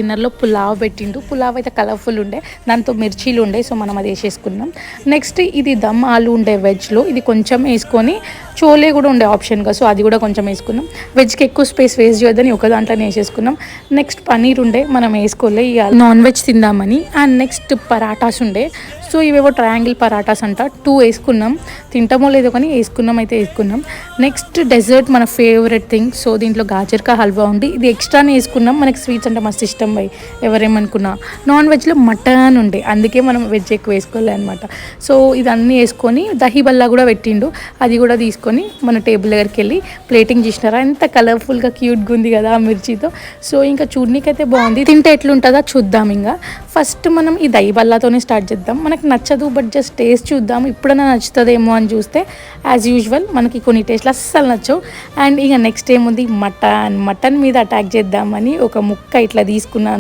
డిన్నర్లో పులావ్ పెట్టిండు. పులావ్ అయితే కలర్ఫుల్ ఉండే, దాంతో మిర్చీలు ఉండే, సో మనం అది వేసేసుకున్నాం. నెక్స్ట్ ఇది దమ్ ఆలు ఉండే వెజ్లో, ఇది కొంచెం వేసుకొని చోలే కూడా ఉండే ఆప్షన్గా, సో అది కూడా కొంచెం వేసుకున్నాం. వెజ్కి ఎక్కువ స్పేస్ వేస్ట్ చేయొద్దని ఒక దాంట్లోనే వేసేసుకున్నాం. నెక్స్ట్ పన్నీర్ ఉండే, మనం వేసుకోలే ఇక నాన్ వెజ్ తిందామని. అండ్ నెక్స్ట్ పరాటాస్ ఉండే, సో ఇవేవో ట్రయాంగిల్ పరాటాస్ అంట, 2 వేసుకున్నాం. తింటామో లేదో కానీ వేసుకున్నాం అయితే వేసుకున్నాం. నెక్స్ట్ డెజర్ట్ మన ఫేవరెట్ థింగ్, సో దీంట్లో గాజర్కా హల్వా ఉంది, ఇది ఎక్స్ట్రానే వేసుకున్నాం. మనకి స్వీట్స్ అంటే మస్తు ఇష్టం బై, ఎవరేమనుకున్నా. నాన్ వెజ్లో మటన్ ఉండే, అందుకే మనం వెజ్ ఎక్కువ వేసుకోలే అనమాట. సో ఇదన్నీ వేసుకొని దహీ బల్లా కూడా పెట్టిండు, అది కూడా తీసుకొని మన టేబుల్ దగ్గరికి వెళ్ళి ప్లేటింగ్ చేసినారా. ఎంత కలర్ఫుల్గా క్యూట్గా ఉంది కదా ఆ మిర్చితో. సో ఇంకా చూడనీకైతే బాగుంది, తింటే ఎట్లుంటుందో చూద్దాం. ఇంకా ఫస్ట్ మనం ఈ దహీ బల్లాతోనే స్టార్ట్ చేద్దాం. మనకు నచ్చదు, బట్ జస్ట్ టేస్ట్ చూద్దాం, ఇప్పుడైనా నచ్చుతుందేమో అని చూస్తే యాజ్ యూజువల్ మనకి కొన్ని టేస్ట్లు అస్సలు నచ్చవు. అండ్ ఇక నెక్స్ట్ ఏముంది, మటన్ మీద అటాక్ చేద్దామని ఒక ముక్క ఇట్లా తీసుకున్నాను.